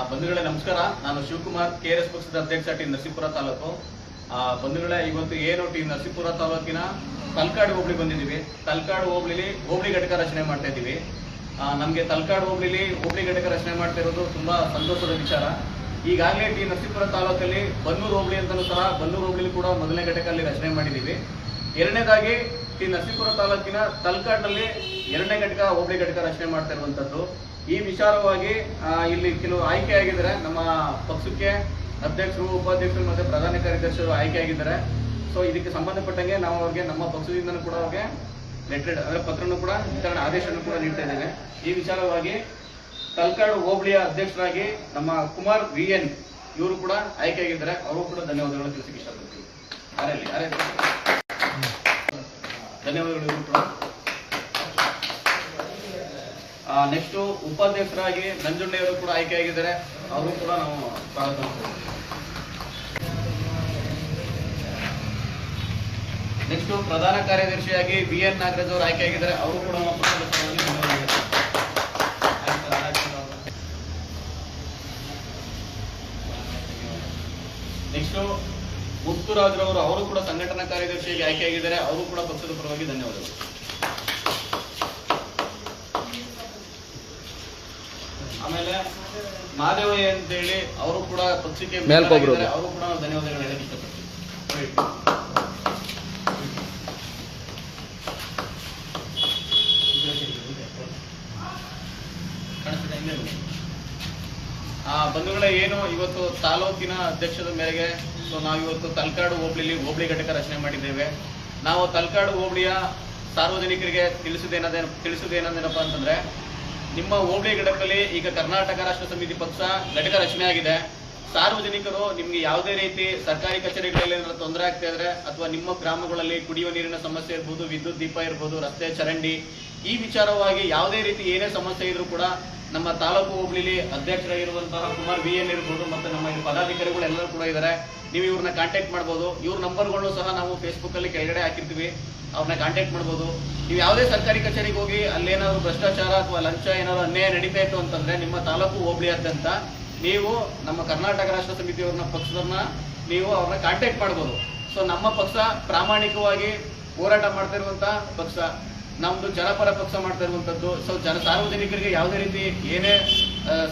ಬಂಧುಗಳೇ ನಮಸ್ಕಾರ. ನಾನು ಶಿವಕುಮಾರ್, ಕೆಆರ್ಎಸ್ ಪಕ್ಷದ ಅಧ್ಯಕ್ಷ ಟಿ ನರಸೀಪುರ ತಾಲೂಕು. ಬಂಧುಗಳೇ, ಇವತ್ತು ಏನು ಟಿ ನರಸೀಪುರ ತಾಲೂಕಿನ ತಲಕಾಡು ಹೋಬಳಿ ಬಂದಿದ್ದೀವಿ. ತಲಕಾಡು ಹೋಬಳಿಲಿ ಹೋಬಳಿ ಘಟಕ ರಚನೆ ಮಾಡ್ತಾ ಇದ್ದೀವಿ. ನಮಗೆ ತಲಕಾಡು ಹೋಬಳಿಲಿ ಹೋಬಳಿ ಘಟಕ ರಚನೆ ಮಾಡ್ತಾ ಇರೋದು ತುಂಬಾ ಸಂತೋಷದ ವಿಚಾರ. ಈಗಾಗಲೇ ಟಿ ನರಸೀಪುರ ತಾಲೂಕಲ್ಲಿ ಬನ್ನೂರು ಹೋಬಳಿ ಅಂತಲೂ ಸಹ ಬನ್ನೂರು ಹೋಬಳಿ ಕೂಡ ಮೊದಲನೇ ಘಟಕಲ್ಲಿ ರಚನೆ ಮಾಡಿದ್ದೀವಿ. ಎರಡನೇದಾಗಿ ಟಿ ನರಸೀಪುರ ತಾಲೂಕಿನ ತಲಕಾಡಿನಲ್ಲಿ ಎರಡನೇ ಘಟಕ ಹೋಬಳಿ ಘಟಕ ರಚನೆ ಮಾಡ್ತಾ ಇರುವಂತದ್ದು. ಈ ವಿಚಾರವಾಗಿ ಇಲ್ಲಿ ಕೆಲವು ಆಯ್ಕೆ ಆಗಿದ್ದಾರೆ. ನಮ್ಮ ಪಕ್ಷಕ್ಕೆ ಅಧ್ಯಕ್ಷರು, ಉಪಾಧ್ಯಕ್ಷರು ಮತ್ತೆ ಪ್ರಧಾನ ಕಾರ್ಯದರ್ಶಿಗಳು ಆಯ್ಕೆ ಆಗಿದ್ದಾರೆ. ಸೊ ಇದಕ್ಕೆ ಸಂಬಂಧಪಟ್ಟಂಗೆ ನಾವು ಅವ್ರಿಗೆ ನಮ್ಮ ಪಕ್ಷದಿಂದನೂ ಕೂಡ ಅವ್ರಿಗೆ ಲೆಟರ್ ಅಂದ್ರೆ ಪತ್ರನೂ ಕೂಡ ವಿತರಣೆ ಆದೇಶವನ್ನು ಕೂಡ ನೀಡ್ತಾ ಇದ್ದೇವೆ. ಈ ವಿಚಾರವಾಗಿ ತಲಕಾಡು ಹೋಬಳಿಯ ಅಧ್ಯಕ್ಷರಾಗಿ ನಮ್ಮ ಕುಮಾರ್ VN ಇವರು ಕೂಡ ಆಯ್ಕೆ ಆಗಿದ್ದಾರೆ. ಅವರು ಕೂಡ ಧನ್ಯವಾದಗಳನ್ನು ತಿಳಿಸಕ್ಕೆ ಇಷ್ಟಪಡ್ತೀವಿ. ಧನ್ಯವಾದಗಳು ಇವರು ಕೂಡ. ನೆಕ್ಸ್ಟ್ ಉಪಾಧ್ಯಕ್ಷರಾಗಿ ನಂಜುಂಡೆಯವರು ಕೂಡ ಆಯ್ಕೆ ಆಗಿದ್ದಾರೆ. ಅವರು ಕೂಡ ನಾವು ಸ್ವಾಗತ ಮಾಡ್ತೇವೆ. ನೆಕ್ಸ್ಟ್ ಪ್ರಧಾನ ಕಾರ್ಯದರ್ಶಿಯಾಗಿ BN ನಾಗರಾಜ್ ಅವರು ಆಯ್ಕೆ ಆಗಿದ್ದಾರೆ. ಅವರು ಕೂಡ ನೆಕ್ಸ್ಟ್ ಮುತ್ತುರಾಜ್ರವರು ಅವರು ಕೂಡ ಸಂಘಟನಾ ಕಾರ್ಯದರ್ಶಿಯಾಗಿ ಆಯ್ಕೆ ಆಗಿದ್ದಾರೆ. ಅವರು ಕೂಡ ಪಕ್ಷದ ಪರವಾಗಿ ಧನ್ಯವಾದಗಳು. ಆಮೇಲೆ ಮಾದೇವಯ್ಯ ಅಂತೇಳಿ ಅವರು ಕೂಡ ಪಕ್ಷಕ್ಕೆ ಅವರು ಕೂಡ ಧನ್ಯವಾದಗಳು ಹೇಳಕ್ಕೆ ಇಷ್ಟಪಡ್ತೀವಿ. ಬಂಧುಗಳೇ, ಏನು ಇವತ್ತು ತಾಲೂಕಿನ ಅಧ್ಯಕ್ಷದ ಮೇರೆಗೆ ನಾವಿವತ್ತು ತಲಕಾಡು ಹೋಬಳಿಲಿ ಹೋಬಳಿ ಘಟಕ ರಚನೆ ಮಾಡಿದ್ದೇವೆ. ನಾವು ತಲಕಾಡು ಹೋಬಳಿಯ ಸಾರ್ವಜನಿಕರಿಗೆ ತಿಳಿಸುವುದೇನಂದೇನಪ್ಪ ಅಂತಂದ್ರೆ, ನಿಮ್ಮ ಹೋಬಳಿ ಘಟಕದಲ್ಲಿ ಈಗ ಕರ್ನಾಟಕ ರಾಷ್ಟ್ರ ಸಮಿತಿ ಪಕ್ಷ ಘಟಕ ರಚನೆ ಆಗಿದೆ. ಸಾರ್ವಜನಿಕರು ನಿಮ್ಗೆ ಯಾವುದೇ ರೀತಿ ಸರ್ಕಾರಿ ಕಚೇರಿಗಳಲ್ಲಿ ಏನಾದ್ರು ತೊಂದರೆ ಆಗ್ತಾ ಇದ್ರೆ ಅಥವಾ ನಿಮ್ಮ ಗ್ರಾಮಗಳಲ್ಲಿ ಕುಡಿಯುವ ನೀರಿನ ಸಮಸ್ಯೆ ಇರ್ಬೋದು, ವಿದ್ಯುತ್ ದೀಪ ಇರ್ಬೋದು, ರಸ್ತೆ ಚರಂಡಿ, ಈ ವಿಚಾರವಾಗಿ ಯಾವುದೇ ರೀತಿ ಏನೇ ಸಮಸ್ಯೆ ಇದ್ರೂ ಕೂಡ ನಮ್ಮ ತಾಲೂಕು ಹೋಬಳಿಲಿ ಅಧ್ಯಕ್ಷರಾಗಿರುವಂತಹ ಕುಮಾರ್ VN ಇರ್ಬೋದು ಮತ್ತೆ ನಮ್ಮ ಇಲ್ಲಿ ಪದಾಧಿಕಾರಿಗಳು ಎಲ್ಲರೂ ಕೂಡ ಇದ್ದಾರೆ. ನೀವು ಇವ್ರನ್ನ ಕಾಂಟ್ಯಾಕ್ಟ್ ಮಾಡ್ಬೋದು. ಇವ್ರ ನಂಬರ್ಗಳನ್ನು ಸಹ ನಾವು ಫೇಸ್ಬುಕ್ ಅಲ್ಲಿ ಕೆಳಗಡೆ ಹಾಕಿರ್ತೀವಿ. ಅವ್ರನ್ನ ಕಾಂಟ್ಯಾಕ್ಟ್ ಮಾಡ್ಬೋದು. ನೀವು ಯಾವುದೇ ಸರ್ಕಾರಿ ಕಚೇರಿಗೆ ಹೋಗಿ ಅಲ್ಲೇನಾದ್ರು ಭ್ರಷ್ಟಾಚಾರ ಅಥವಾ ಲಂಚ ಏನಾದ್ರು ಅನ್ಯಾಯ ನಡೀತಾ ಇತ್ತು ಅಂತಂದ್ರೆ ನಿಮ್ಮ ತಾಲೂಕು ಹೋಬಳಿಯಾದ್ಯಂತ ನೀವು ನಮ್ಮ ಕರ್ನಾಟಕ ರಾಷ್ಟ್ರ ಸಮಿತಿಯವ್ರನ್ನ ಪಕ್ಷದವ್ರನ್ನ ನೀವು ಅವ್ರನ್ನ ಕಾಂಟ್ಯಾಕ್ಟ್ ಮಾಡ್ಬೋದು. ಸೊ ನಮ್ಮ ಪಕ್ಷ ಪ್ರಾಮಾಣಿಕವಾಗಿ ಹೋರಾಟ ಮಾಡ್ತಾ ಇರುವಂತ ಪಕ್ಷ, ನಮ್ದು ಜನಪರ ಪಕ್ಷ ಮಾಡ್ತಾ ಇರುವಂತದ್ದು. ಸೊ ಸಾರ್ವಜನಿಕರಿಗೆ ಯಾವುದೇ ರೀತಿ ಏನೇ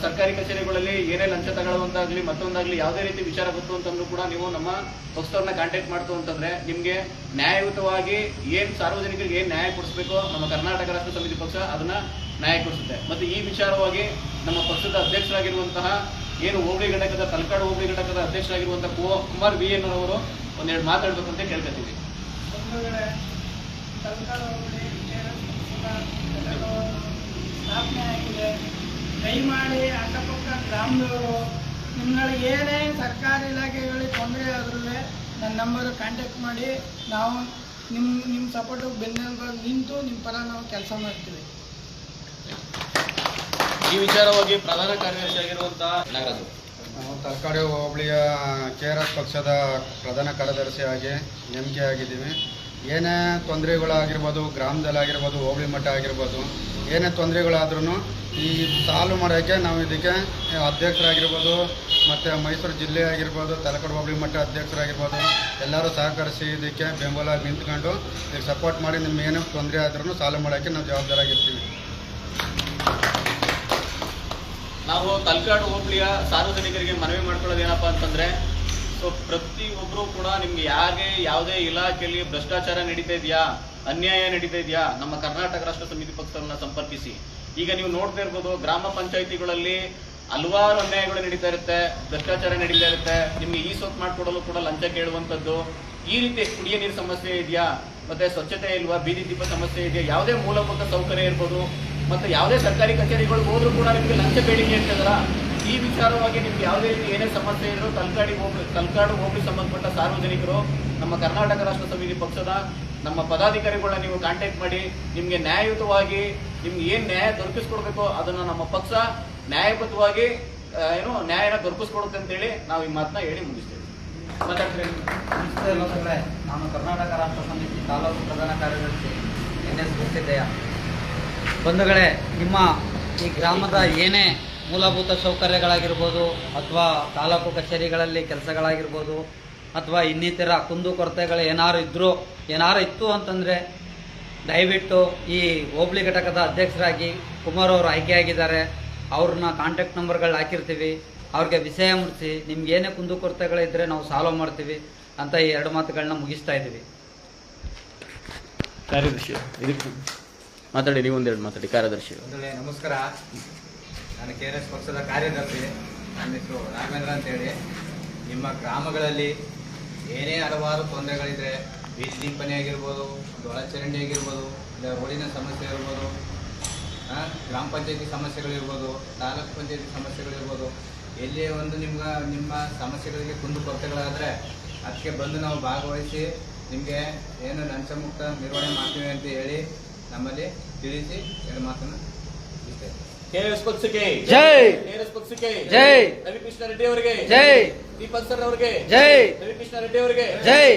ಸರ್ಕಾರಿ ಕಚೇರಿಗಳಲ್ಲಿ ಏನೇ ಲಂಚ ತಗೊಳ್ಳುವಂತಾಗ್ಲಿ ಮತ್ತೊಂದಾಗ್ಲಿ ಯಾವುದೇ ರೀತಿ ವಿಚಾರ ಗೊತ್ತು ಅಂತಂದ್ರೂ ಕೂಡ ನೀವು ನಮ್ಮ ಪಕ್ಷದವ್ರನ್ನ ಕಾಂಟ್ಯಾಕ್ಟ್ ಮಾಡ್ತು ಅಂತಂದ್ರೆ ನಿಮ್ಗೆ ನ್ಯಾಯಯುತವಾಗಿ ಏನ್ ಸಾರ್ವಜನಿಕರಿಗೆ ಏನ್ ನ್ಯಾಯ ಕೊಡಿಸ್ಬೇಕೋ ನಮ್ಮ ಕರ್ನಾಟಕ ರಾಷ್ಟ್ರ ಸಮಿತಿ ಪಕ್ಷ ಅದನ್ನ ನ್ಯಾಯ ಕೊಡಿಸುತ್ತೆ. ಮತ್ತೆ ಈ ವಿಚಾರವಾಗಿ ನಮ್ಮ ಪಕ್ಷದ ಅಧ್ಯಕ್ಷರಾಗಿರುವಂತಹ ಏನು ಹೋಬಳಿ ಘಟಕದ ತಲಕಾಡು ಹೋಬಳಿ ಘಟಕದ ಅಧ್ಯಕ್ಷರಾಗಿರುವಂತಹ ಕುಮಾರ್ VN ಅವರು ಒಂದೆರಡು ಮಾತಾಡ್ಬೇಕು ಅಂತ ಕೇಳ್ಕೊತೀವಿ. ಸ್ಥಾಪನೆ ಆಗಿದೆ. ದಯಮಾಡಿ ಅಕ್ಕಪಕ್ಕ ಗ್ರಾಮದವರು ನಿಮ್ಗಳಿಗೆ ಏನೇ ಸರ್ಕಾರಿ ಇಲಾಖೆಗಳಿಗೆ ತೊಂದರೆ ಆದ್ರೂ ನನ್ನ ನಂಬರ್ ಕಾಂಟ್ಯಾಕ್ಟ್ ಮಾಡಿ ನಾವು ನಿಮ್ಮ ಸಪೋರ್ಟ್ ಬೆನ್ನೆಲುಬು ನಿಂತು ನಿಮ್ಮ ಪರ ನಾವು ಕೆಲಸ ಮಾಡ್ತೀವಿ. ಈ ವಿಚಾರವಾಗಿ ಪ್ರಧಾನ ಕಾರ್ಯದರ್ಶಿ ಆಗಿರುವಂತಹ ನಾಗರಾಜ್, ನಾವು ತಲಕಾಡು ಹೋಬಳಿಯ KRS ಪಕ್ಷದ ಪ್ರಧಾನ ಕಾರ್ಯದರ್ಶಿಯಾಗಿ ನೇಮಕ ಆಗಿದ್ದೀವಿ. ಏನೇ ತೊಂದರೆಗಳಾಗಿರ್ಬೋದು, ಗ್ರಾಮದಲ್ಲಾಗಿರ್ಬೋದು, ಹೋಬಳಿ ಮಟ್ಟ ಆಗಿರ್ಬೋದು, ಏನೇ ತೊಂದರೆಗಳಾದ್ರೂ ಈ ಸಾಲ್ವ್ ಮಾಡೋಕ್ಕೆ ನಾವು ಇದಕ್ಕೆ ಅಧ್ಯಕ್ಷರಾಗಿರ್ಬೋದು ಮತ್ತು ಮೈಸೂರು ಜಿಲ್ಲೆ ಆಗಿರ್ಬೋದು, ತಲಕಾಡು ಹೋಬಳಿ ಮಟ್ಟ ಅಧ್ಯಕ್ಷರಾಗಿರ್ಬೋದು ಎಲ್ಲರೂ ಸಹಕರಿಸಿ ಇದಕ್ಕೆ ಬೆಂಬಲ ನಿಂತ್ಕೊಂಡು ಇದಕ್ಕೆ ಸಪೋರ್ಟ್ ಮಾಡಿ ನಿಮ್ಮ ಏನೇ ತೊಂದರೆ ಆದ್ರೂ ಸಾಲ್ವ್ ಮಾಡೋಕ್ಕೆ ನಾವು ಜವಾಬ್ದಾರಾಗಿರ್ತೀವಿ. ನಾವು ತಲಕಾಡು ಹೋಬಳಿಯ ಸಾರ್ವಜನಿಕರಿಗೆ ಮನವಿ ಮಾಡ್ಕೊಳ್ಳೋದು ಏನಪ್ಪಾ ಅಂತಂದ್ರೆ, ಸೊ ಪ್ರತಿಯೊಬ್ಬರು ಕೂಡ ನಿಮ್ಗೆ ಯಾವುದೇ ಇಲಾಖೆಯಲ್ಲಿ ಭ್ರಷ್ಟಾಚಾರ ನಡೀತಾ ಇದೆಯಾ, ಅನ್ಯಾಯ ನಡೀತಾ ಇದೆಯಾ, ನಮ್ಮ ಕರ್ನಾಟಕ ರಾಷ್ಟ್ರ ಸಮಿತಿ ಪಕ್ಷವನ್ನ ಸಂಪರ್ಕಿಸಿ. ಈಗ ನೀವು ನೋಡ್ತಾ ಇರ್ಬೋದು, ಗ್ರಾಮ ಪಂಚಾಯಿತಿಗಳಲ್ಲಿ ಹಲವಾರು ಅನ್ಯಾಯಗಳು ನಡೀತಾ ಇರುತ್ತೆ, ಭ್ರಷ್ಟಾಚಾರ ನಡೀತಾ ಇರುತ್ತೆ. ನಿಮ್ಗೆ ಸೊತ್ತು ಮಾಡ್ಕೊಡಲು ಕೂಡ ಲಂಚ ಕೇಳುವಂಥದ್ದು, ಈ ರೀತಿ ಕುಡಿಯ ನೀರು ಸಮಸ್ಯೆ ಇದೆಯಾ, ಮತ್ತೆ ಸ್ವಚ್ಛತೆ ಇಲ್ವಾ, ಬೀದಿ ದೀಪ ಸಮಸ್ಯೆ ಇದೆಯಾ, ಯಾವುದೇ ಮೂಲಭೂತ ಸೌಕರ್ಯ ಇರ್ಬೋದು, ಮತ್ತೆ ಯಾವುದೇ ಸರ್ಕಾರಿ ಕಚೇರಿಗಳಿಗೆ ಹೋದ್ರೂ ಕೂಡ ನಿಮಗೆ ಲಂಚ ಬೇಡಿಕೆ ಇರ್ತದಲ್ಲ, ಈ ವಿಚಾರವಾಗಿ ನಿಮ್ಗೆ ಯಾವುದೇ ರೀತಿ ಏನೇ ಸಮಸ್ಯೆ ಇದ್ರು ತಲಕಾಡು ಹೋಬಳಿ ಸಂಬಂಧಪಟ್ಟ ಸಾರ್ವಜನಿಕರು ನಮ್ಮ ಕರ್ನಾಟಕ ರಾಷ್ಟ್ರ ಸಮಿತಿ ಪಕ್ಷದ ನಮ್ಮ ಪದಾಧಿಕಾರಿಗಳನ್ನ ನೀವು ಕಾಂಟ್ಯಾಕ್ಟ್ ಮಾಡಿ ನಿಮ್ಗೆ ನ್ಯಾಯಯುತವಾಗಿ ನಿಮ್ಗೆ ಏನ್ ನ್ಯಾಯ ದೊರಕಿಸ್ಕೊಡ್ಬೇಕೋ ಅದನ್ನ ನಮ್ಮ ಪಕ್ಷ ನ್ಯಾಯಬದ್ಧವಾಗಿ ನ್ಯಾಯನ ದೊರಕಿಸ್ಕೊಡುತ್ತೆ ಅಂತೇಳಿ ನಾವು ಈ ಮಾತನ್ನ ಹೇಳಿ ಮುಗಿಸ್ತೇವೆ. ನಾನು ಕರ್ನಾಟಕ ರಾಷ್ಟ್ರ ಸಮಿತಿ ತಾಲೂಕು ಪ್ರಧಾನ ಕಾರ್ಯದರ್ಶಿ NS ಸಿದ್ದಯ್ಯ. ಬಂಧುಗಳೇ, ನಿಮ್ಮ ಈ ಗ್ರಾಮದ ಏನೇ ಮೂಲಭೂತ ಸೌಕರ್ಯಗಳಾಗಿರ್ಬೋದು ಅಥವಾ ತಾಲೂಕು ಕಚೇರಿಗಳಲ್ಲಿ ಕೆಲಸಗಳಾಗಿರ್ಬೋದು ಅಥವಾ ಇನ್ನಿತರ ಕುಂದುಕೊರತೆಗಳು ಏನಾರು ಇತ್ತು ಅಂತಂದರೆ ದಯವಿಟ್ಟು ಈ ಹೋಬಳಿ ಘಟಕದ ಅಧ್ಯಕ್ಷರಾಗಿ ಕುಮಾರ್ ಅವರು ಆಯ್ಕೆಯಾಗಿದ್ದಾರೆ. ಅವ್ರನ್ನ ಕಾಂಟ್ಯಾಕ್ಟ್ ನಂಬರ್ಗಳು ಹಾಕಿರ್ತೀವಿ. ಅವ್ರಿಗೆ ವಿಷಯ ಮುಟ್ಟಿಸಿ ನಿಮ್ಗೆ ಏನೇ ಕುಂದುಕೊರತೆಗಳಿದ್ದರೆ ನಾವು ಸಾಲ್ವ್ ಮಾಡ್ತೀವಿ ಅಂತ ಈ 2 ಮಾತುಗಳನ್ನ ಮುಗಿಸ್ತಾ ಇದ್ದೀವಿ. ಕಾರ್ಯದರ್ಶಿ ಇದಕ್ಕೆ ಮಾತಾಡಿ, ನೀವು ಒಂದೆರಡು ಮಾತಾಡಿ. ಕಾರ್ಯದರ್ಶಿ ಒಂದೊಳ್ಳೆ ನಮಸ್ಕಾರ. ನಾನು KRS ಪಕ್ಷದ ಕಾರ್ಯದರ್ಶಿ. ನನ್ನ ಹೆಸರು ರಾಘವೇಂದ್ರ ಅಂತೇಳಿ. ನಿಮ್ಮ ಗ್ರಾಮಗಳಲ್ಲಿ ಏನೇ ಹಲವಾರು ತೊಂದರೆಗಳಿದ್ರೆ, ಬೀದಿ ದೀಪನೆ ಆಗಿರ್ಬೋದು, ಒಂದು ಒಳಚರಂಡಿ ಆಗಿರ್ಬೋದು, ಇಲ್ಲ ರೋಡಿನ ಸಮಸ್ಯೆ ಇರ್ಬೋದು, ಗ್ರಾಮ ಪಂಚಾಯತಿ ಸಮಸ್ಯೆಗಳಿರ್ಬೋದು, ತಾಲೂಕು ಪಂಚಾಯತಿ ಸಮಸ್ಯೆಗಳಿರ್ಬೋದು, ಎಲ್ಲಿಯೇ ಒಂದು ನಿಮ್ಮ ಸಮಸ್ಯೆಗಳಿಗೆ ಕುಂದುಕೊರತೆಗಳಾದರೆ ಅದಕ್ಕೆ ಬಂದು ನಾವು ಭಾಗವಹಿಸಿ ನಿಮಗೆ ಏನು ಲಂಚ ಮುಕ್ತ ನಿರ್ವಹಣೆ ಮಾಡ್ತೀವಿ ಅಂತ ಹೇಳಿ ನಮ್ಮಲ್ಲಿ ತಿಳಿಸಿ 2 ಮಾತನ್ನು ಇಷ್ಟೇ. KRS ಪಕ್ಷಕ್ಕೆ ಜೈ. KRS ಪಕ್ಷಕ್ಕೆ ಜೈ. ರವಿಕೃಷ್ಣ ರೆಡ್ಡಿ ಅವರಿಗೆ ಜೈ. ದೀಪಕ್ ಸರ್ ಅವರಿಗೆ ಜೈ. ರವಿಕೃಷ್ಣ ರೆಡ್ಡಿ ಅವರಿಗೆ ಜೈ.